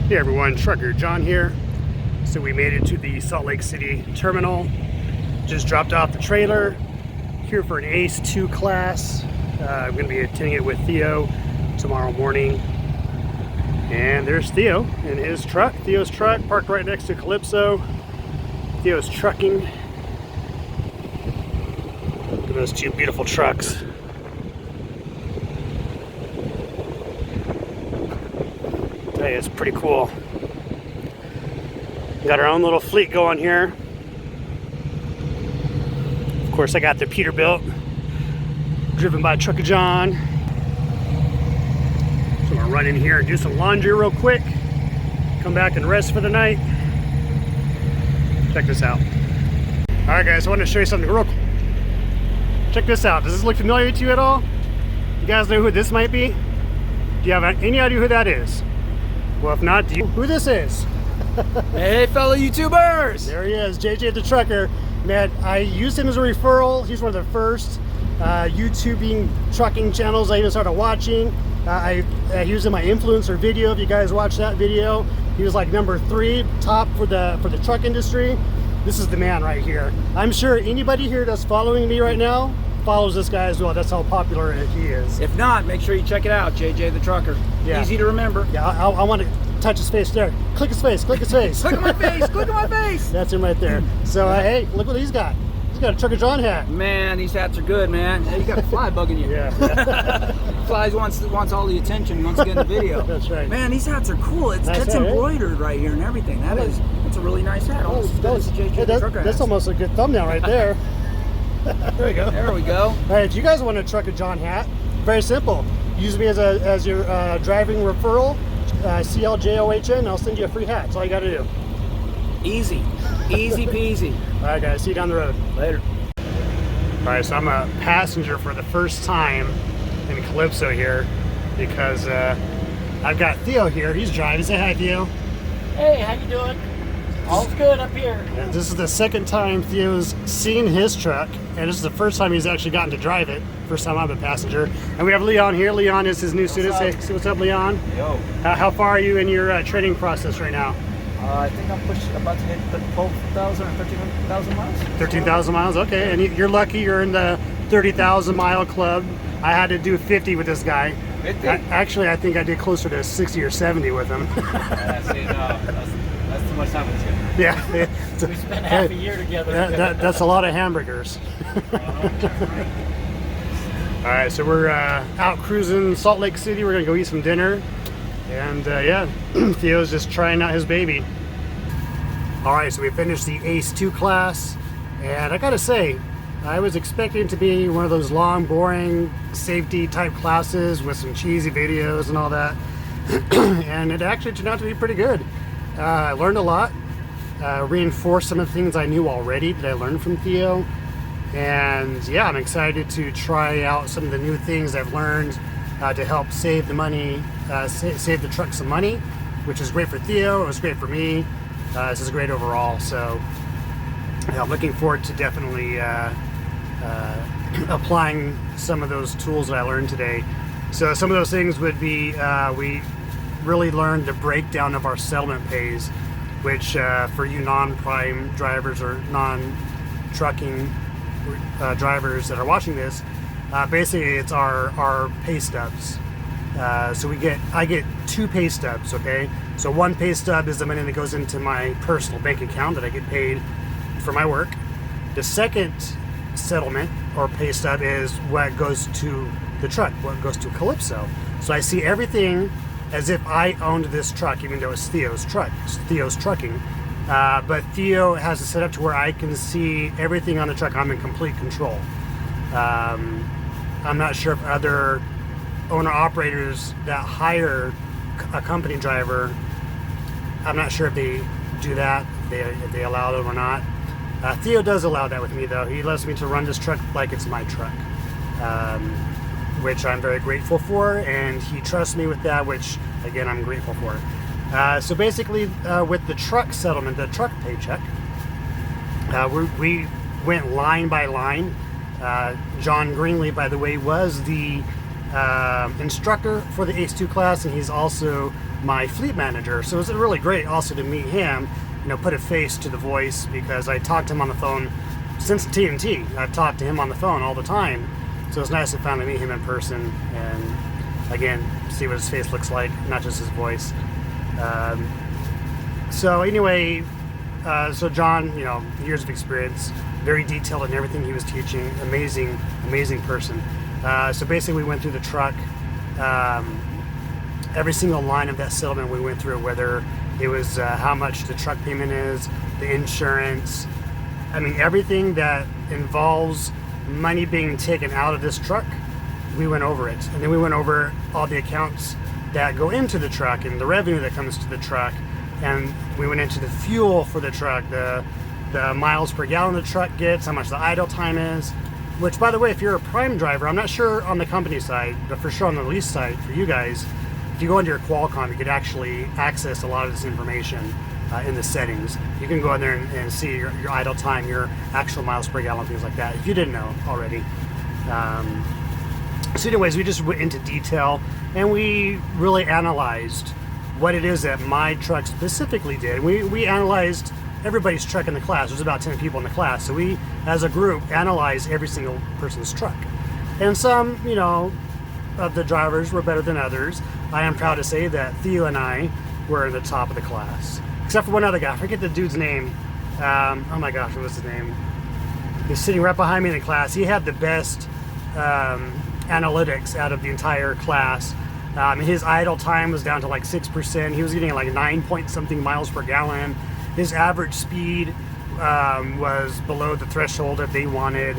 Hey everyone, Trucker John here. So we made it to the Salt Lake City terminal. Just dropped off the trailer. Here for an ACE 2 class. I'm going to be attending it with Theo tomorrow morning. And there's Theo in his truck. Theo's truck parked right next to Calypso. Theo's trucking. Look at those two beautiful trucks. Hey, it's pretty cool. Got our own little fleet going here. Of course, I got the Peterbilt, driven by Trucker John. So I'm gonna run in here and do some laundry real quick. Come back and rest for the night. Check this out. All right, guys, I want to show you something real cool. Check this out. Does this look familiar to you at all? You guys know who this might be? Do you have any idea who that is? Well, if not, do you who this is? Hey, fellow YouTubers! There he is, JJ the Trucker. Man, I used him as a referral. He's one of the first YouTubing trucking channels I even started watching. He was in my influencer video. If you guys watched that video, he was like number 3 top for the truck industry. This is the man right here. I'm sure anybody here that's following me right now follows this guy as well. That's how popular he is. If not, make sure you check it out, JJ the Trucker. Yeah. Easy to remember. Yeah, I want to touch his face there. Click his face, click his face. Click on my face, click on my face. That's him right there. So hey, look what he's got. He's got a Trucker John hat. Man, these hats are good, man. Hey, you got a fly bugging you. Yeah. Flies wants all the attention once again in the video. That's right. Man, these hats are cool. That's embroidered right here and everything. That's a really nice hat. That's almost a good thumbnail right there. There we go. There we go. All right, do you guys want a Trucker John hat? Very simple. Use me as your driving referral, CLJOHN. I'll send you a free hat. That's all you got to do. Easy. Easy peasy. All right, guys. See you down the road. Later. All right, so I'm a passenger for the first time in Calypso here because I've got Theo here. He's driving. Say hi, Theo. Hey, how you doing? All's good up here. And this is the second time Theo's seen his truck, and this is the first time he's actually gotten to drive it. First time I'm a passenger. And we have Leon here. Leon is his new student. Say what's up, Leon. Yo. How far are you in your training process right now? I think I'm about to hit the 12,000 or 13,000 miles. 13,000 miles, okay. And you're lucky you're in the 30,000 mile club. I had to do 50 with this guy. 50? Actually, I think I did closer to 60 or 70 with him. See, no, that's too much time with you. Yeah. We spent half a year together. That's a lot of hamburgers. All right, so we're out cruising Salt Lake City. We're gonna go eat some dinner. And yeah, Theo's just trying out his baby. All right, so we finished the ACE 2 class. And I gotta say, I was expecting it to be one of those long, boring, safety type classes with some cheesy videos and all that. And it actually turned out to be pretty good. I learned a lot, reinforced some of the things I knew already that I learned from Theo. And yeah, I'm excited to try out some of the new things I've learned to help save the money, save the truck some money, which is great for Theo. It was great for me. This is great overall. So yeah, I'm looking forward to definitely applying some of those tools that I learned today. So some of those things would be we really learned the breakdown of our settlement pays, which for you non-prime drivers or non-trucking drivers that are watching this, basically it's our pay stubs. So I get 2 pay stubs, okay? So one pay stub is the money that goes into my personal bank account that I get paid for my work. The second settlement or pay stub is what goes to the truck, what goes to Calypso. So I see everything as if I owned this truck, even though it's Theo's truck, it's Theo's trucking. But Theo has it set up to where I can see everything on the truck. I'm in complete control. I'm not sure if other owner-operators that hire a company driver, I'm not sure if they do that, if they allow them or not. Theo does allow that with me, though. He allows me to run this truck like it's my truck, which I'm very grateful for, and he trusts me with that, which, again, I'm grateful for. So basically, with the truck settlement, the truck paycheck, we went line by line. John Greenlee, by the way, was the instructor for the ACE 2 class, and he's also my fleet manager. So it was really great also to meet him, put a face to the voice, because I talked to him on the phone since TNT. I've talked to him on the phone all the time. So it's nice to finally meet him in person and, again, see what his face looks like, not just his voice. So anyway, so John, years of experience, very detailed in everything he was teaching, amazing person. So basically we went through the truck, every single line of that settlement we went through, whether it was how much the truck payment is, the insurance, everything that involves money being taken out of this truck, we went over it. And then we went over all the accounts that go into the truck and the revenue that comes to the truck. And we went into the fuel for the truck, the miles per gallon the truck gets, how much the idle time is, which, by the way, if you're a prime driver, I'm not sure on the company side, but for sure on the lease side for you guys, if you go into your Qualcomm, you could actually access a lot of this information in the settings. You can go in there and see your idle time, your actual miles per gallon, things like that, if you didn't know already. So anyways, we just went into detail and we really analyzed what it is that my truck specifically did. We analyzed everybody's truck in the class. There's about 10 people in the class. So we, as a group, analyzed every single person's truck. And some, of the drivers were better than others. I am proud to say that Theo and I were in the top of the class. Except for one other guy. I forget the dude's name. Oh my gosh, what was his name? He's sitting right behind me in the class. He had the best analytics out of the entire class. His idle time was down to like 6%. He was getting like 9 point something miles per gallon. His average speed was below the threshold that they wanted.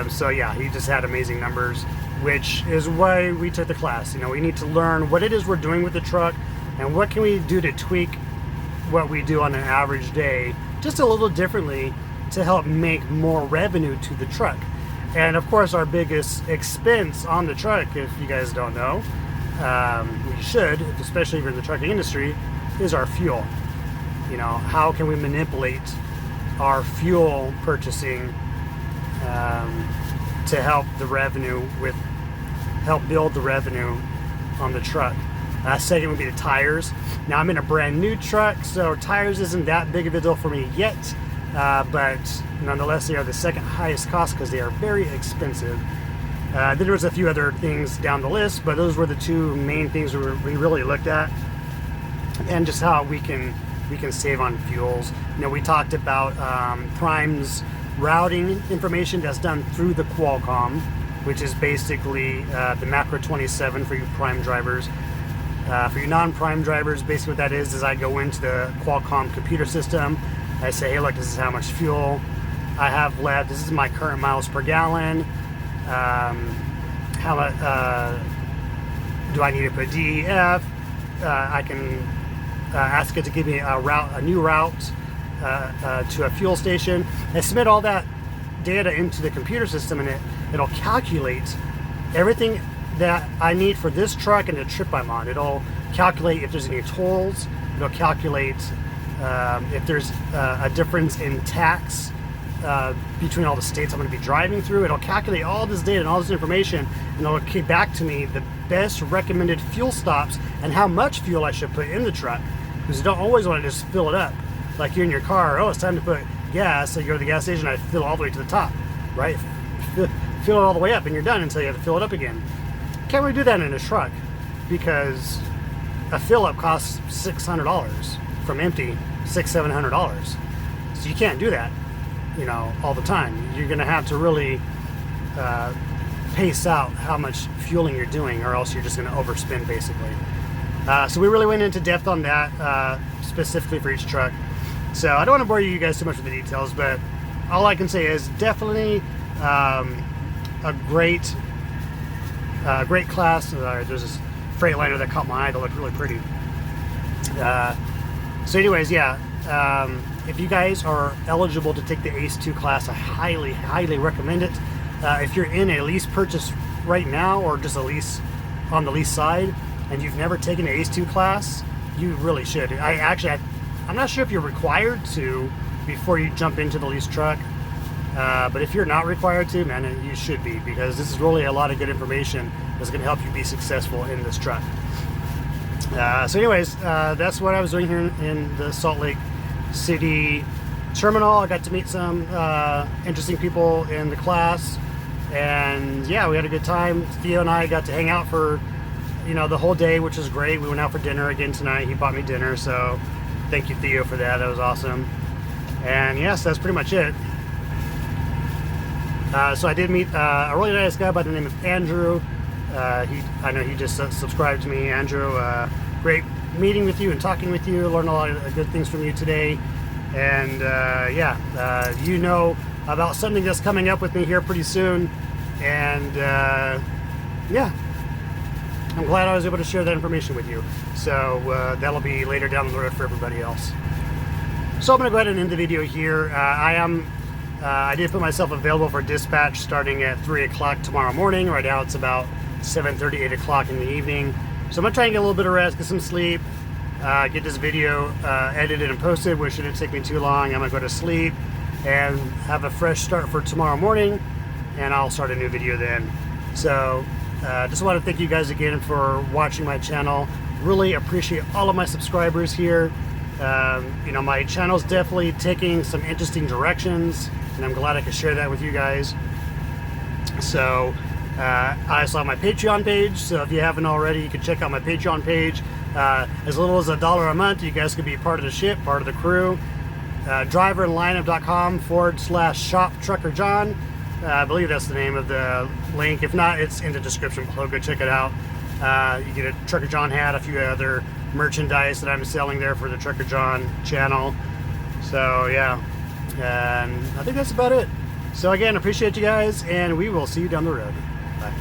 So yeah, he just had amazing numbers, which is why we took the class. We need to learn what it is we're doing with the truck and what can we do to tweak what we do on an average day just a little differently to help make more revenue to the truck. And of course, our biggest expense on the truck, if you guys don't know, we should, especially if you're in the trucking industry, is our fuel. How can we manipulate our fuel purchasing to help build the revenue on the truck. Second would be the tires. Now I'm in a brand new truck, so tires isn't that big of a deal for me yet, but nonetheless they are the second highest cost because they are very expensive. Then there was a few other things down the list, but those were the two main things we really looked at, and just how we can save on fuels. We talked about Prime's routing information that's done through the Qualcomm, which is basically the Macro 27 for you Prime drivers. For you non-Prime drivers, basically what that is I go into the Qualcomm computer system. I say, hey, look, this is how much fuel I have left. This is my current miles per gallon. How much do I need to put DEF? I can ask it to give me a new route to a fuel station. I submit all that data into the computer system, and it'll calculate everything that I need for this truck and the trip I'm on. It'll calculate if there's any tolls. It'll calculate if there's a difference in tax between all the states I'm going to be driving through. It'll calculate all this data and all this information, and it'll kick back to me the best recommended fuel stops and how much fuel I should put in the truck, because you don't always want to just fill it up. Like you're in your car, it's time to put gas, so you go to the gas station, I fill all the way to the top, right? Fill it all the way up and you're done until you have to fill it up again. Can't really do that in a truck because a fill up costs $600 from empty, $700. So you can't do that, all the time. You're gonna have to really pace out how much fueling you're doing, or else you're just gonna overspend basically. So we really went into depth on that specifically for each truck. So I don't want to bore you guys too much with the details, but all I can say is definitely a great class. There's this Freightliner that caught my eye that looked really pretty. So anyways, yeah, if you guys are eligible to take the ACE 2 class, I highly recommend it. If you're in a lease purchase right now, or just a lease on the lease side, and you've never taken the ACE 2 class, you really should. I'm not sure if you're required to before you jump into the lease truck, but if you're not required to, man, you should be, because this is really a lot of good information that's going to help you be successful in this truck. So anyways, that's what I was doing here in the Salt Lake City terminal. I got to meet some interesting people in the class, and yeah, we had a good time. Theo and I got to hang out for the whole day, which was great. We went out for dinner again tonight. He bought me dinner, so thank you, Theo, for that. That was awesome. And yes, that's pretty much it. So I did meet a really nice guy by the name of Andrew. I know he just subscribed to me. Andrew, great meeting with you and talking with you. Learned a lot of good things from you today. And yeah, you know about something that's coming up with me here pretty soon. And yeah, I'm glad I was able to share that information with you. So that'll be later down the road for everybody else. So I'm going to go ahead and end the video here. I did put myself available for dispatch starting at 3 o'clock tomorrow morning. Right now it's about 7:30, 8 o'clock in the evening. So I'm going to try and get a little bit of rest, get some sleep, get this video edited and posted, which shouldn't take me too long. I'm going to go to sleep and have a fresh start for tomorrow morning, and I'll start a new video then. So just want to thank you guys again for watching my channel. Really appreciate all of my subscribers here. My channel's definitely taking some interesting directions, and I'm glad I could share that with you guys. So I also have my Patreon page, so if you haven't already, you can check out my Patreon page. As little as $1 a month, you guys could be part of the ship, part of the crew. driverandlineup.com/shop-trucker-john. I believe that's the name of the link. If not, it's in the description below. Go check it out. You get a Trucker John hat, a few other merchandise that I'm selling there for the Trucker John channel. So yeah, and I think that's about it. So again, appreciate you guys, and we will see you down the road. Bye.